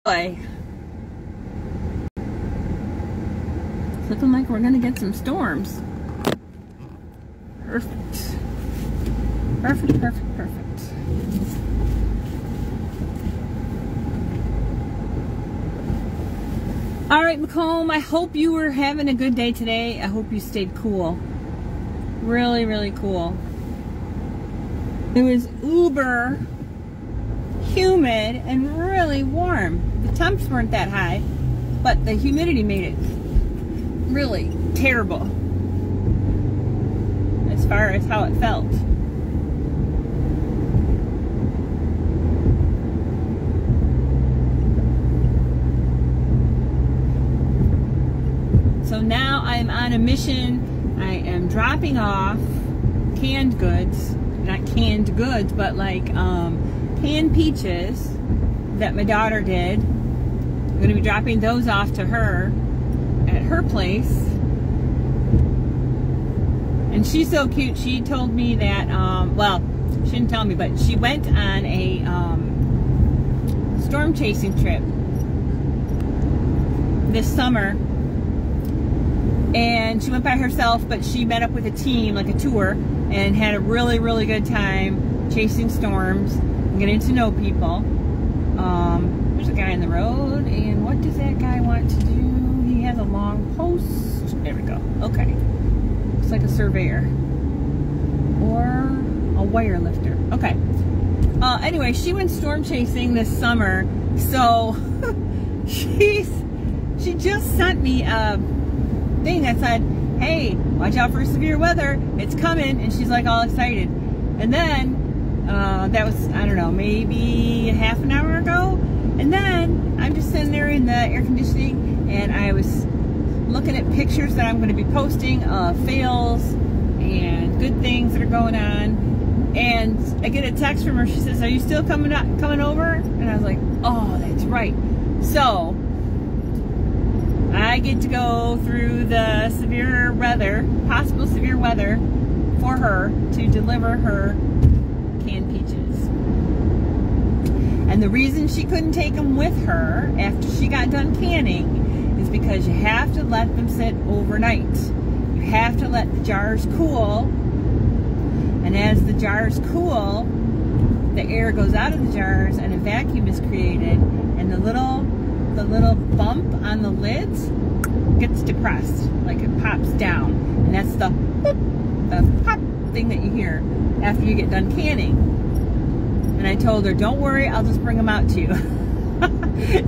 Boy. It's looking like we're gonna get some storms. Perfect. Perfect, perfect, perfect. Alright, Macomb, I hope you were having a good day today. I hope you stayed cool. Really, really cool. It was uber humid and really warm. The temps weren't that high, but the humidity made it really terrible as far as how it felt. So now I'm on a mission. I am dropping off canned goods, not canned goods, but like canned peaches that my daughter did. I'm going to be dropping those off to her at her place. And she's so cute. She told me that, well, she didn't tell me, but she went on a storm chasing trip this summer. And she went by herself, but she met up with a team, like a tour, and had a really, really good time chasing storms and getting to know people. There's a guy in the road, and what does that guy want to do? He has a long post. There we go. Okay. Looks like a surveyor. Or a wire lifter. Okay. Anyway, she went storm chasing this summer, so she just sent me a thing that said, hey, watch out for severe weather, it's coming, and she's like all excited. And then that was, I don't know, maybe half an hour ago, and then I'm just sitting there in the air conditioning, and I was looking at pictures that I'm going to be posting of fails and good things that are going on, and I get a text from her. She says, are you still coming over? And I was like, oh, that's right. So I get to go through the severe weather, possible severe weather, for her to deliver her canned peaches. And the reason she couldn't take them with her after she got done canning is because you have to let them sit overnight. You have to let the jars cool, and as the jars cool, the air goes out of the jars and a vacuum is created, and the little bump on the lids gets depressed, like it pops down, and that's the boop, the pop thing that you hear after you get done canning. And I told her, don't worry, I'll just bring them out to you.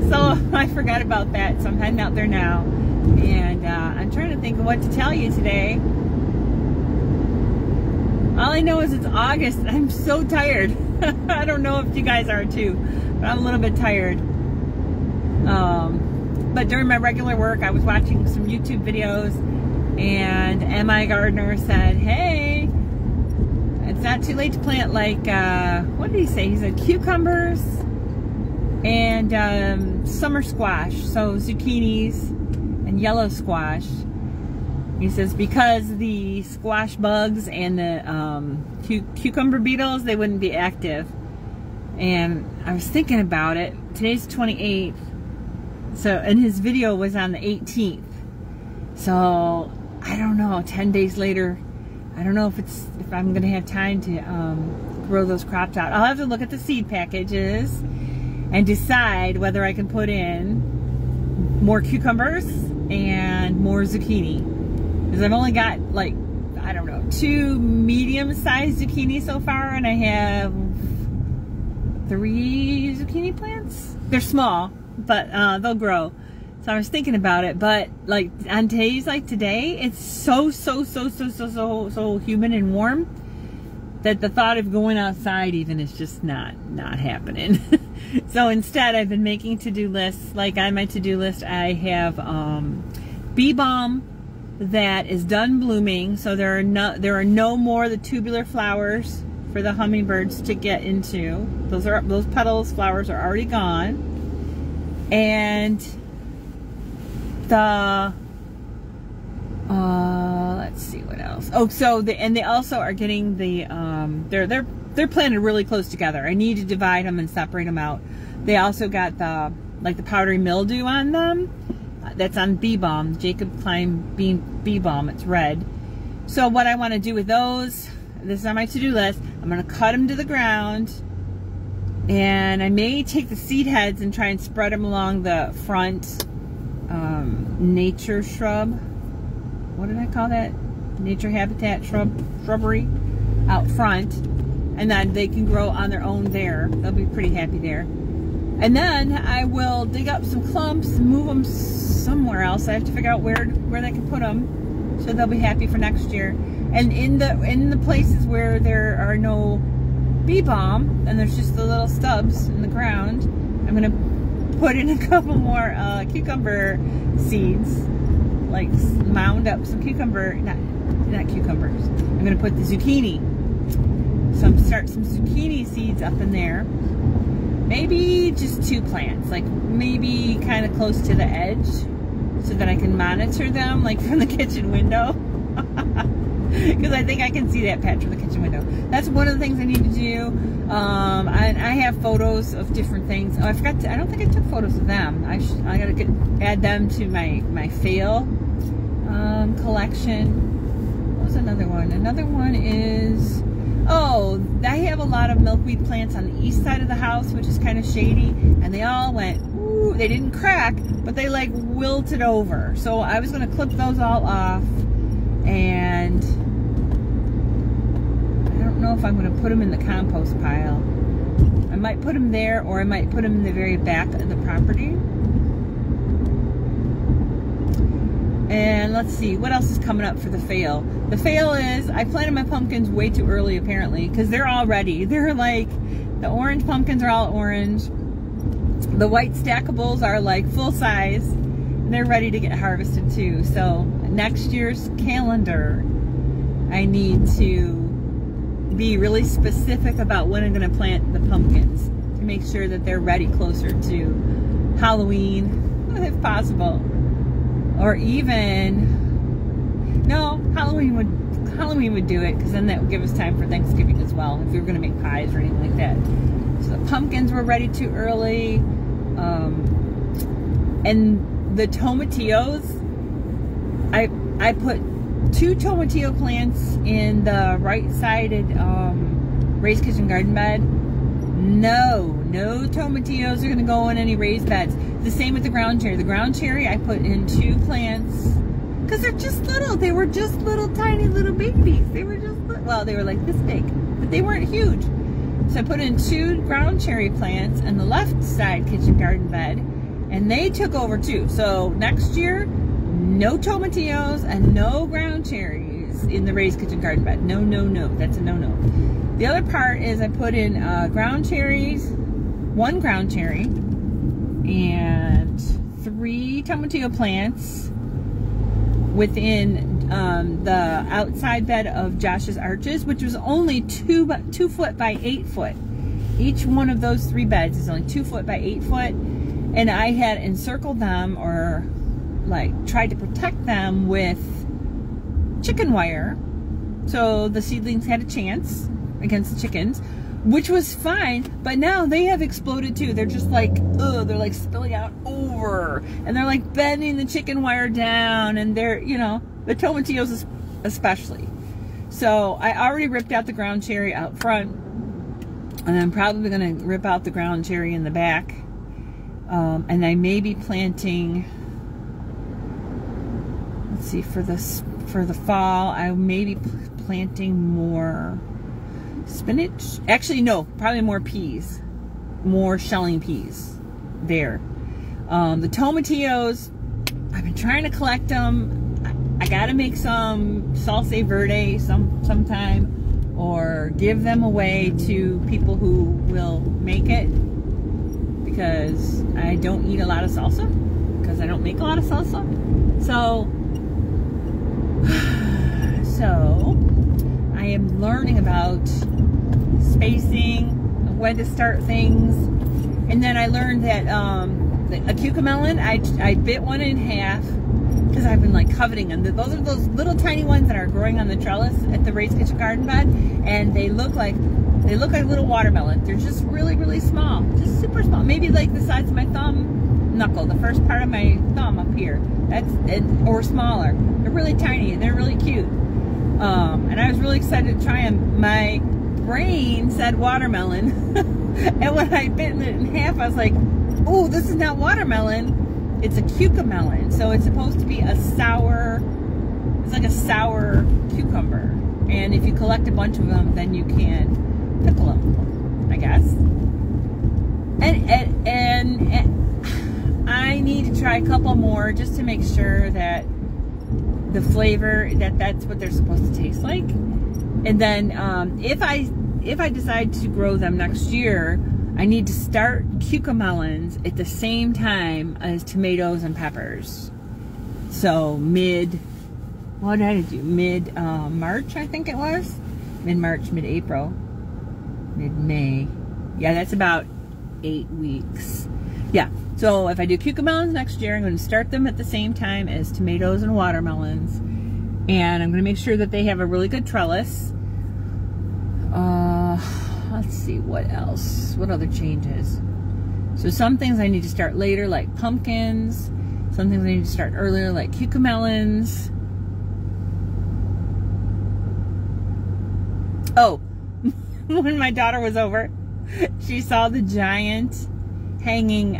So I forgot about that, so I'm heading out there now, and I'm trying to think of what to tell you today. All I know is it's August and I'm so tired. I don't know if you guys are too, but I'm a little bit tired. But during my regular work, I was watching some YouTube videos, and M.I. Gardner said, hey, it's not too late to plant, like, what did he say? He said cucumbers and summer squash, so zucchinis and yellow squash. He says because the squash bugs and the cucumber beetles, they wouldn't be active. And I was thinking about it. Today's 28th. So, and his video was on the 18th. So, I don't know, 10 days later, I don't know if I'm going to have time to grow those crops out. I'll have to look at the seed packages and decide whether I can put in more cucumbers and more zucchini. Because I've only got, like, I don't know, 2 medium-sized zucchini so far, and I have 3 zucchini plants. They're small, but they'll grow. So I was thinking about it, but like on days like today, it's so humid and warm that the thought of going outside even is just not happening. So instead, I've been making to-do lists. Like on my to-do list, I have bee balm that is done blooming, so there are no more the tubular flowers for the hummingbirds to get into. Those petals, flowers are already gone. And the let's see what else. Oh, so they also are getting the they're planted really close together. I need to divide them and separate them out. They also got the like the powdery mildew on them. That's on bee balm, Jacob Klein bee balm. It's red. So what I want to do with those, this is on my to-do list, I'm going to cut them to the ground, and I may take the seed heads and try and spread them along the front nature shrub. What did I call that? Nature habitat shrubbery out front, and then they can grow on their own there. They'll be pretty happy there. And then I will dig up some clumps and move them somewhere else. I have to figure out where I can put them so they'll be happy for next year. And in the places where there are no bee balm and there's just the little stubs in the ground, I'm gonna put in a couple more cucumber seeds, like mound up some cucumber, not cucumbers. I'm gonna put the zucchini. So start some zucchini seeds up in there. Maybe just 2 plants, like maybe kind of close to the edge, so that I can monitor them, like from the kitchen window. Because I think I can see that patch from the kitchen window. That's one of the things I need to do. I have photos of different things. Oh, I forgot to, I don't think I took photos of them. I gotta add them to my fail collection. What was another one? Another one is, oh, I have a lot of milkweed plants on the east side of the house, which is kind of shady, and they all went, ooh, they didn't crack, but they like wilted over. So I was gonna clip those all off, and I don't know if I'm gonna put them in the compost pile. I might put them there, or I might put them in the very back of the property. And let's see, what else is coming up for the fail? The fail is, I planted my pumpkins way too early apparently, because they're all ready. They're like, the orange pumpkins are all orange. The white stackables are like full size. And they're ready to get harvested too. So next year's calendar, I need to be really specific about when I'm going to plant the pumpkins to make sure that they're ready closer to Halloween, if possible. Or even, no, Halloween would do it, because then that would give us time for Thanksgiving as well, if we were going to make pies or anything like that. So the pumpkins were ready too early. And the tomatillos, I put 2 tomatillo plants in the right-sided raised kitchen garden bed. No tomatillos are going to go in any raised beds. The same with the ground cherry. The ground cherry I put in 2 plants because they're just little. They were just little tiny little babies. They were just, well, they were like this big, but they weren't huge. So I put in 2 ground cherry plants in the left side kitchen garden bed, and they took over too. So next year, no tomatillos and no ground cherries in the raised kitchen garden bed. No. That's a no. The other part is I put in ground cherries, 1 ground cherry, and 3 tomatillo plants within the outside bed of Josh's arches, which was only 2 foot by 8 foot. Each one of those 3 beds is only 2 foot by 8 foot, and I had encircled them, or like tried to protect them with chicken wire, so the seedlings had a chance against the chickens, which was fine. But now they have exploded too. They're just like, ugh, they're like spilling out over, and they're like bending the chicken wire down, and they're, you know, the tomatillos especially. So I already ripped out the ground cherry out front, and I'm probably going to rip out the ground cherry in the back. And I may be planting, let's see, for the fall, I may be planting more spinach. Actually, no, probably more peas, more shelling peas there. The tomatillos, I've been trying to collect them. I gotta make some salsa verde sometime, or give them away to people who will make it, because I don't eat a lot of salsa, because I don't make a lot of salsa. So I am learning about spacing, when to start things. And then I learned that a cucamelon, I bit one in half because I've been like coveting them. Those are those little tiny ones that are growing on the trellis at the raised kitchen garden bed, and they look like little watermelons. They're just really, really small, just super small, maybe like the size of my thumb, knuckle, the first part of my thumb up here. Or smaller. They're really tiny and they're really cute. And I was really excited to try them. My brain said watermelon. And when I bit it in half, I was like, oh, this is not watermelon. It's a cucamelon. So it's supposed to be a sour, it's like a sour cucumber. And if you collect a bunch of them, then you can pickle them, I guess. And I need to try a couple more just to make sure that the flavor, that's what they're supposed to taste like. And then if I decide to grow them next year, I need to start cucamelons at the same time as tomatoes and peppers. So what did I do? Mid-March, I think it was. Mid-March, mid-April, mid-May. Yeah, that's about 8 weeks. Yeah, so if I do cucamelons next year, I'm going to start them at the same time as tomatoes and watermelons. And I'm going to make sure that they have a really good trellis. Let's see, what else? What other changes? So some things I need to start later, like pumpkins. Some things I need to start earlier, like cucamelons. Oh, when my daughter was over, she saw the giant hanging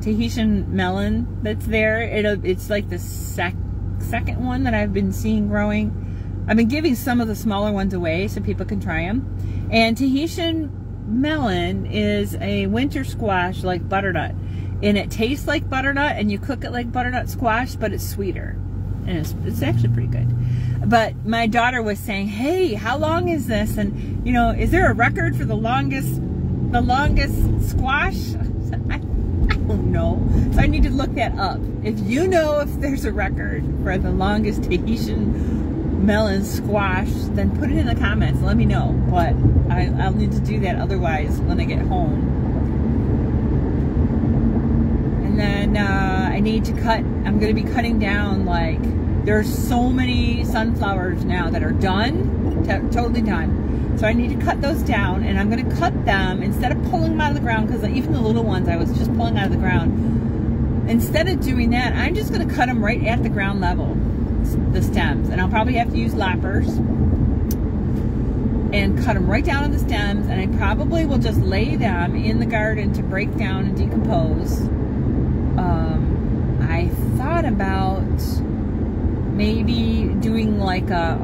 Tahitian melon that's there. It's like the second one that I've been seeing growing. I've been giving some of the smaller ones away so people can try them. And Tahitian melon is a winter squash like butternut. And it tastes like butternut, and you cook it like butternut squash, but it's sweeter. And it's actually pretty good. But my daughter was saying, hey, how long is this? And, you know, is there a record for the longest squash? I don't know. So I need to look that up. If you know if there's a record for the longest Tahitian melon squash, then put it in the comments. Let me know. But I'll need to do that otherwise when I get home. And then I need to cut, I'm going to be cutting down, like, there's so many sunflowers now that are done, totally done. So I need to cut those down, and I'm going to cut them instead of pulling them out of the ground, because even the little ones I was just pulling out of the ground. Instead of doing that, I'm just going to cut them right at the ground level, the stems. And I'll probably have to use loppers and cut them right down to the stems, and I probably will just lay them in the garden to break down and decompose. I thought about maybe doing like a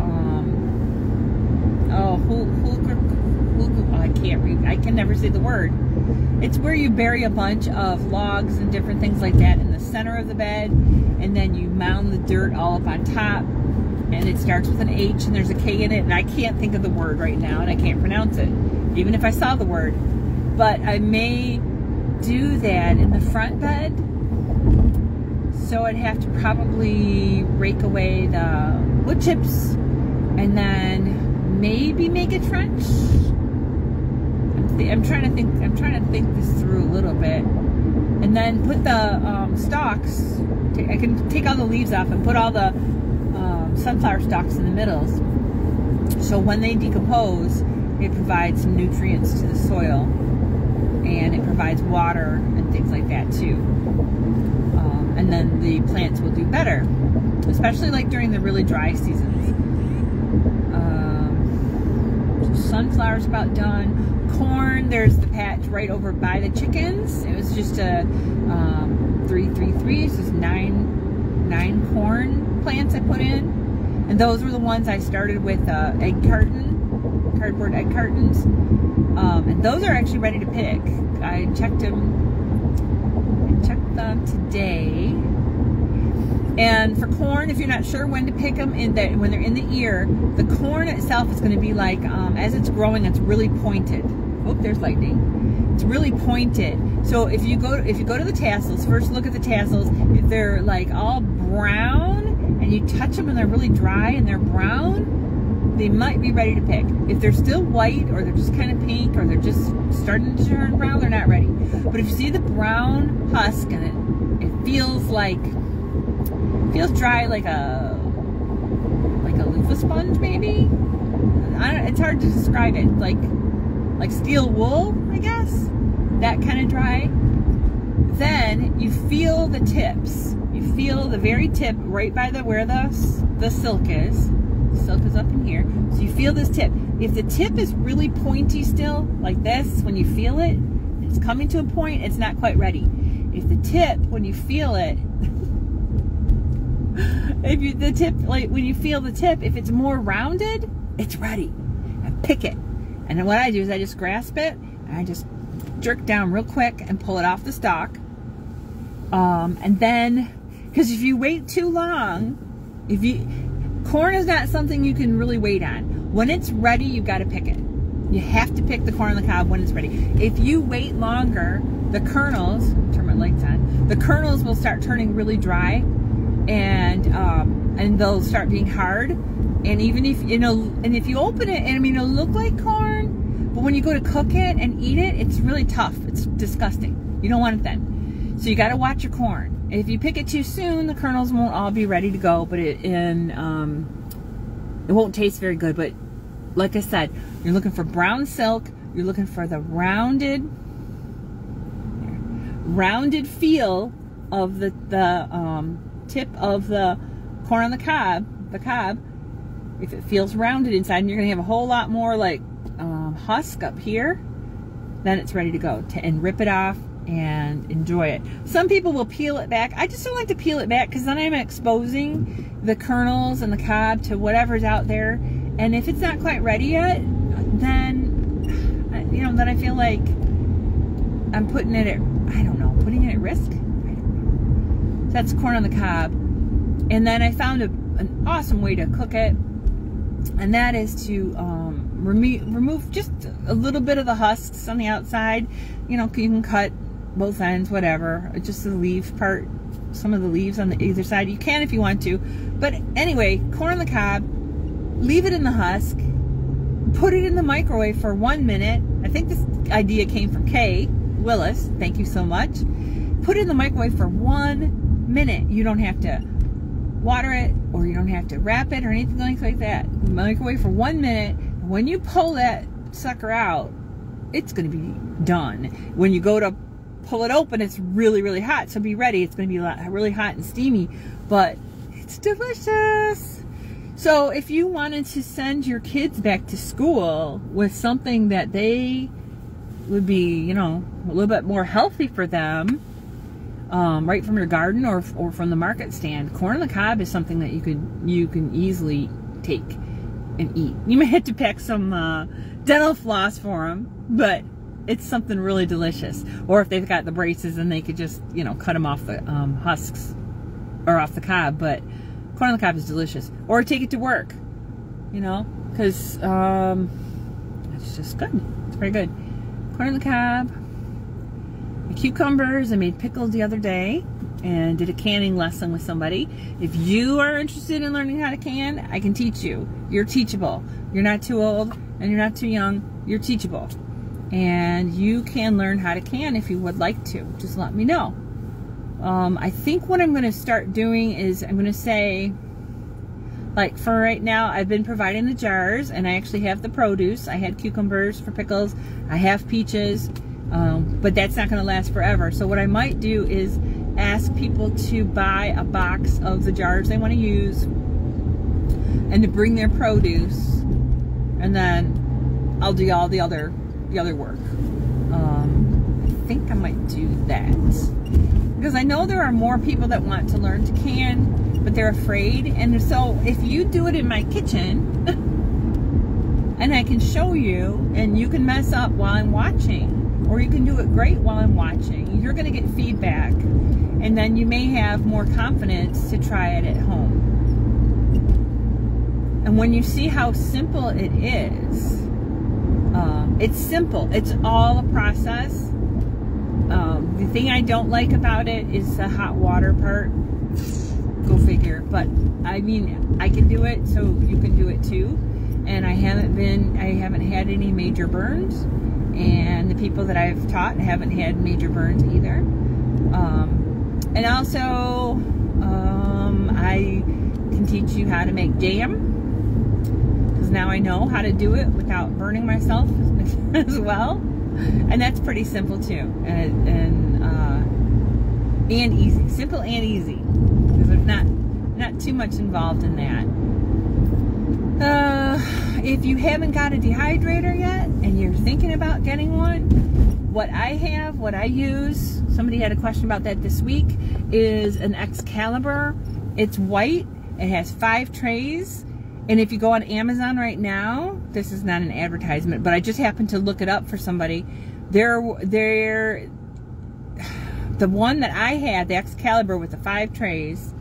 I can never say the word. It's where you bury a bunch of logs and different things like that in the center of the bed, and then you mound the dirt all up on top, and it starts with an H and there's a K in it, and I can't think of the word right now, and I can't pronounce it, even if I saw the word. But I may do that in the front bed. So I'd have to probably rake away the wood chips and then maybe make a trench. I'm trying to think this through a little bit, and then put the stalks. I can take all the leaves off and put all the sunflower stalks in the middles. So when they decompose, it provides some nutrients to the soil, and it provides water and things like that too. And then the plants will do better, especially like during the really dry seasons. Sunflowers about done. Corn, there's the patch right over by the chickens. It was just a 333, so it's nine corn plants I put in, and those were the ones I started with cardboard egg cartons, and those are actually ready to pick. I checked them today. And for corn, if you're not sure when to pick them, when they're in the ear, the corn itself is going to be like, as it's growing, it's really pointed. Oh, there's lightning. It's really pointed. So if you go to the tassels, first look at the tassels. If they're like all brown and you touch them and they're really dry and they're brown, they might be ready to pick. If they're still white, or they're just kind of pink, or they're just starting to turn brown, they're not ready. But if you see the brown husk and it feels dry, like a loofah sponge maybe. It's hard to describe it. Like steel wool, I guess. That kind of dry. Then you feel the tips. You feel the very tip right by where the silk is. The silk is up in here. So you feel this tip. If the tip is really pointy still, like this, when you feel it, it's coming to a point, it's not quite ready. If the tip, when you feel it, when you feel the tip, if it's more rounded, it's ready. And pick it. And then what I do is I just grasp it, and I just jerk down real quick and pull it off the stalk. And then, because if you wait too long, corn is not something you can really wait on. When it's ready, you've got to pick it. You have to pick the corn on the cob when it's ready. If you wait longer, the kernels, turn my lights on, the kernels will start turning really dry, and they'll start being hard. And even if, and if you open it, and I mean, it'll look like corn, but when you go to cook it and eat it, it's really tough. It's disgusting. You don't want it then. So you got to watch your corn. If you pick it too soon, the kernels won't all be ready to go, but it won't taste very good. But like I said, you're looking for brown silk. You're looking for the rounded feel of the tip of the corn on the cob. If it feels rounded inside, and you're going to have a whole lot more like husk up here, then it's ready to go. And rip it off and enjoy it. Some people will peel it back. I just don't like to peel it back because then I'm exposing the kernels and the cob to whatever's out there. And if it's not quite ready yet, then then I feel like I'm putting it at, putting it at risk. I don't know. That's corn on the cob. And then I found an awesome way to cook it, and that is to remove just a little bit of the husks on the outside. You can cut both ends, whatever, just the leaf part, some of the leaves on the either side. You can if you want to, but anyway, corn on the cob, leave it in the husk, put it in the microwave for 1 minute. I think this idea came from Kay Willis, thank you so much. Put it in the microwave for 1 minute. You don't have to water it, or you don't have to wrap it or anything like that. Microwave for 1 minute. When you pull that sucker out, it's going to be done. When you go to pull it open, it's really, really hot. So be ready. It's going to be really hot and steamy, but it's delicious. So if you wanted to send your kids back to school with something that they would be, a little bit more healthy for them, right from your garden or from the market stand, corn on the cob is something that you can easily take and eat. You may have to pack some dental floss for them, but it's something really delicious. Or if they've got the braces, then they could just cut them off the husks or off the cob. But corn on the cob is delicious. Or take it to work, because it's just good. It's very good. Corn on the cob. The cucumbers, I made pickles the other day and did a canning lesson with somebody. If you are interested in learning how to can, I can teach you. You're teachable. You're not too old and you're not too young. You're teachable. And you can learn how to can if you would like to. Just let me know. I think what I'm going to start doing is I'm going to say, like for right now, I've been providing the jars and I actually have the produce. I had cucumbers for pickles. I have peaches. But that's not going to last forever. So what I might do is ask people to buy a box of the jars they want to use and to bring their produce, and then I'll do all the other work. I think I might do that because I know there are more people that want to learn to can, but they're afraid. And so if you do it in my kitchen and I can show you, and you can mess up while I'm watching, or you can do it great while I'm watching, you're going to get feedback, and then you may have more confidence to try it at home. And when you see how simple it is, it's simple. It's all a process. The thing I don't like about it is the hot water part. Go figure. But I mean, I can do it, so you can do it too. And I haven't had any major burns. And the people that I've taught haven't had major burns either. And also, I can teach you how to make jam, because now I know how to do it without burning myself as well. And that's pretty simple too. And and easy. Simple and easy. Because there's not too much involved in that. If you haven't got a dehydrator yet and you're thinking about getting one, what I use, somebody had a question about that this week, is an Excalibur. It's white. It has 5 trays. And if you go on Amazon right now, this is not an advertisement, but I just happened to look it up for somebody. The one that I had, the Excalibur with the 5 trays,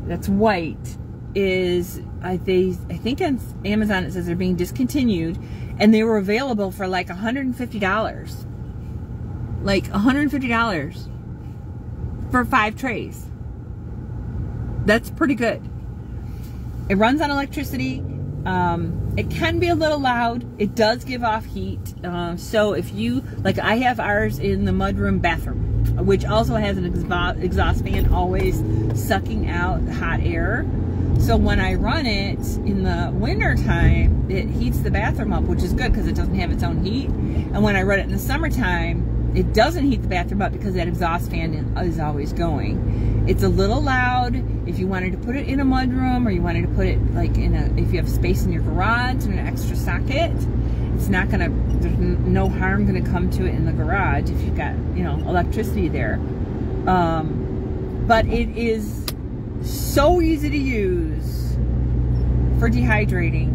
that's white, is I think on Amazon it says they're being discontinued, and they were available for like $150. Like $150 for 5 trays. That's pretty good. It runs on electricity. It can be a little loud. It does give off heat. So if you, like I have ours in the mudroom bathroom, which also has an exhaust fan always sucking out hot air. So when I run it in the winter time, it heats the bathroom up, which is good because it doesn't have its own heat. And when I run it in the summertime, it doesn't heat the bathroom up because that exhaust fan is always going. It's a little loud. If you wanted to put it in a mudroom, or you wanted to put it like if you have space in your garage and an extra socket, it's not gonna, there's no harm gonna come to it in the garage if you've got, you know, electricity there. But it is so easy to use for dehydrating.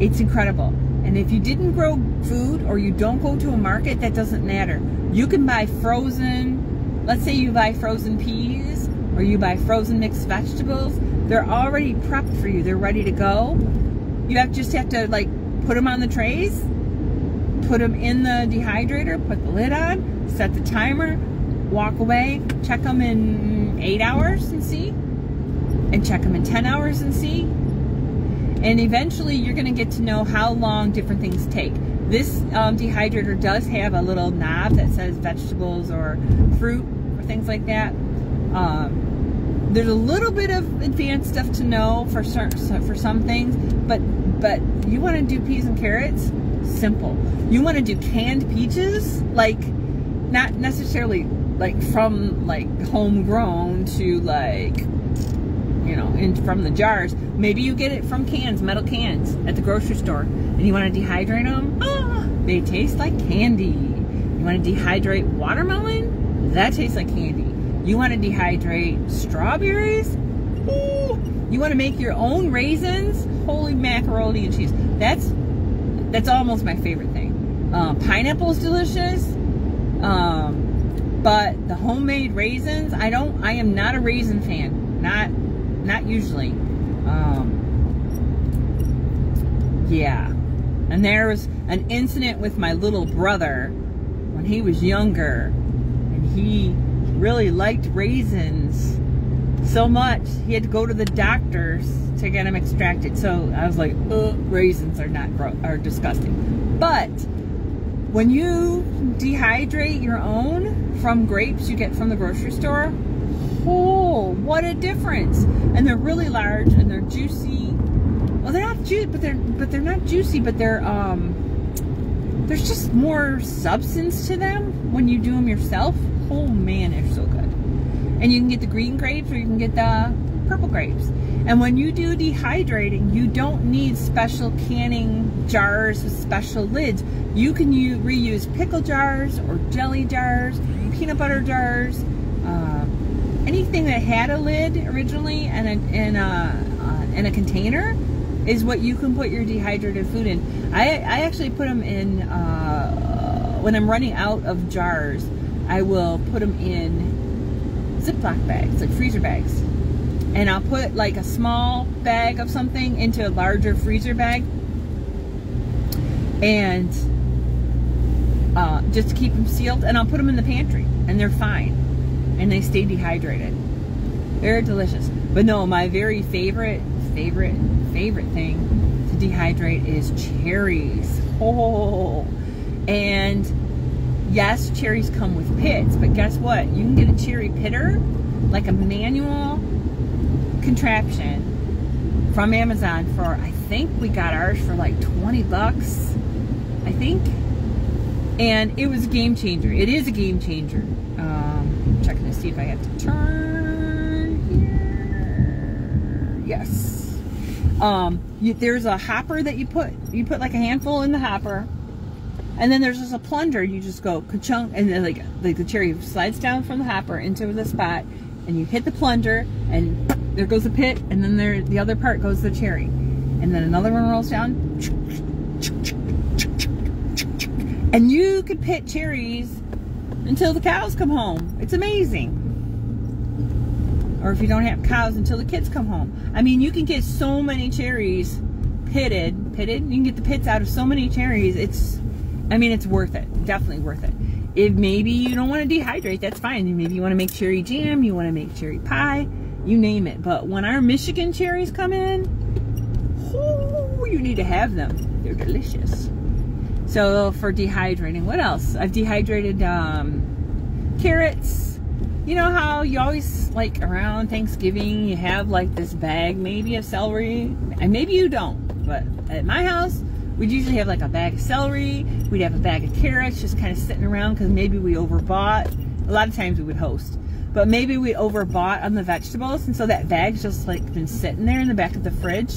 It's incredible. And if you didn't grow food, or you don't go to a market, that doesn't matter. You can buy frozen, let's say you buy frozen peas, or you buy frozen mixed vegetables. They're already prepped for you. They're ready to go. You just have to like put them on the trays, put them in the dehydrator, put the lid on, set the timer, walk away, check them in 8 hours and see, and check them in 10 hours and see. And eventually you're going to get to know how long different things take. This dehydrator does have a little knob that says vegetables or fruit or things like that. There's a little bit of advanced stuff to know for some things, but you want to do peas and carrots, simple. You want to do canned peaches, like not necessarily like from like homegrown to like, you know, from the jars. Maybe you get it from cans, metal cans at the grocery store, and you want to dehydrate them. Oh, they taste like candy. You want to dehydrate watermelon? That tastes like candy. You want to dehydrate strawberries? Ooh. You want to make your own raisins? Holy macaroni and cheese. That's almost my favorite thing. Pineapple's delicious. But the homemade raisins, I am not a raisin fan. Not usually. Yeah. And there was an incident with my little brother when he was younger, and he really liked raisins so much he had to go to the doctors to get them extracted. So I was like, raisins are disgusting. But when you dehydrate your own from grapes you get from the grocery store, oh, what a difference! And they're really large and they're juicy. Well, they're not juicy, but they're not juicy, but they're there's just more substance to them when you do them yourself. Oh man, they're so good. And you can get the green grapes or you can get the purple grapes. And when you do dehydrating, you don't need special canning jars with special lids. You can reuse pickle jars or jelly jars, peanut butter jars, anything that had a lid originally and a container is what you can put your dehydrated food in. I actually put them in, when I'm running out of jars, I will put them in Ziploc bags, like freezer bags. And I'll put like a small bag of something into a larger freezer bag. And just to keep them sealed. And I'll put them in the pantry. And they're fine. And they stay dehydrated. They're delicious. But no, my very favorite thing to dehydrate is cherries. Oh, and yes, cherries come with pits, but guess what? You can get a cherry pitter, like a manual contraption from Amazon for, I think we got ours for like 20 bucks, I think. And it was a game changer. It is a game changer. Checking this see if I have to turn here. Yes. There's a hopper that you put like a handful in the hopper, and then there's just a plunger. You just go ka-chunk, and then like the cherry slides down from the hopper into the spot, and you hit the plunger, and there goes the pit, and then the other part goes the cherry, and then another one rolls down, and you can pit cherries until the cows come home. It's amazing. Or if you don't have cows, until the kids come home. I mean, you can get so many cherries pitted. You can get the pits out of so many cherries. It's worth it. Definitely worth it. If maybe you don't want to dehydrate, that's fine. Maybe you want to make cherry jam, you want to make cherry pie, you name it. But when our Michigan cherries come in, oh, you need to have them. They're delicious. So for dehydrating, what else? I've dehydrated carrots. You know how you always, like around Thanksgiving, you have like this bag maybe of celery, and maybe you don't, but at my house, we'd usually have like a bag of celery, we'd have a bag of carrots just kind of sitting around because maybe we overbought. A lot of times we would host, but maybe we overbought on the vegetables, and so that bag's just like been sitting there in the back of the fridge.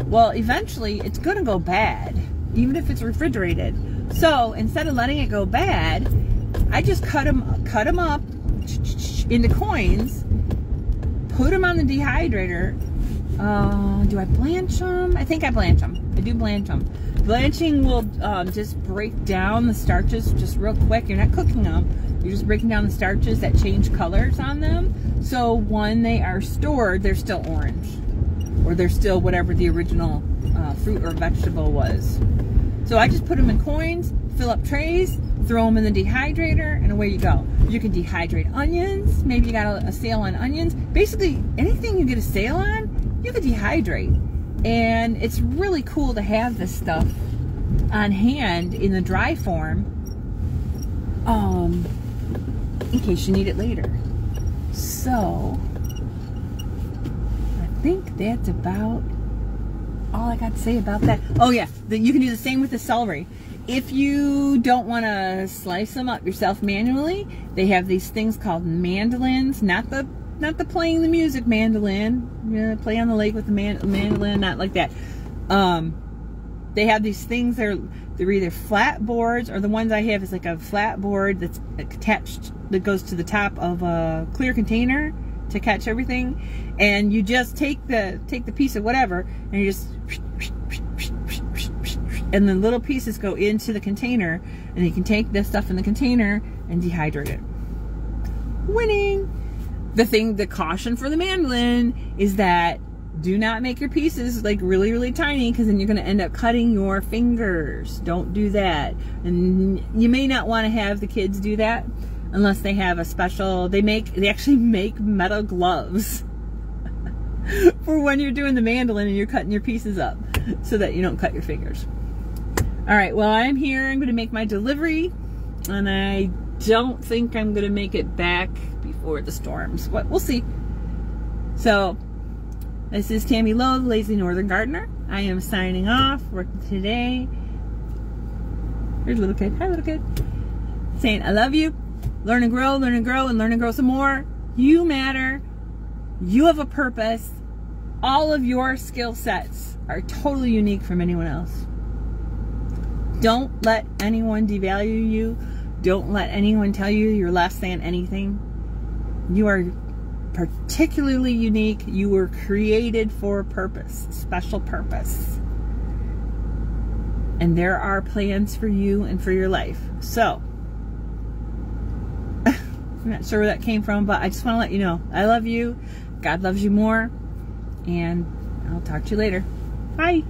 Well, eventually it's gonna go bad, even if it's refrigerated. So instead of letting it go bad, I just cut them up into coins, put them on the dehydrator. Do I blanch them? I think I blanch them. I do blanch them. Blanching will just break down the starches just real quick. You're not cooking them. You're just breaking down the starches that change colors on them. So when they are stored, they're still orange, or they're still whatever the original fruit or vegetable was. So I just put them in coins, fill up trays, throw them in the dehydrator, and away you go. You can dehydrate onions. Maybe you got a sale on onions. Basically, anything you get a sale on, you can dehydrate. And it's really cool to have this stuff on hand in the dry form, in case you need it later. So, I think that's about all I got to say about that. Oh yeah, you can do the same with the celery. If you don't want to slice them up yourself manually, they have these things called mandolins, not the playing the music mandolin, play on the lake with the mandolin, not like that. They have these things, they're either flat boards, or the ones I have is like a flat board that's attached, that goes to the top of a clear container to catch everything, and you just take the piece of whatever, and you just, and the little pieces go into the container, and you can take this stuff in the container and dehydrate it. Winning! The caution for the mandolin is that do not make your pieces like really, really tiny, because then you're going to end up cutting your fingers. Don't do that. And you may not want to have the kids do that unless they have a special, they actually make metal gloves for when you're doing the mandolin and you're cutting your pieces up so that you don't cut your fingers. All right, well, I'm here. I'm going to make my delivery, and I don't think I'm going to make it back before the storms, but we'll see. So, this is Tammy Lowe, the Lazy Northern Gardener. I am signing off, working today. Here's a little kid. Hi, little kid. Saying, I love you. Learn and grow, and learn and grow some more. You matter. You have a purpose. All of your skill sets are totally unique from anyone else. Don't let anyone devalue you. Don't let anyone tell you you're less than anything. You are particularly unique. You were created for a purpose, special purpose. And there are plans for you and for your life. So, I'm not sure where that came from, but I just want to let you know, I love you. God loves you more. And I'll talk to you later. Bye.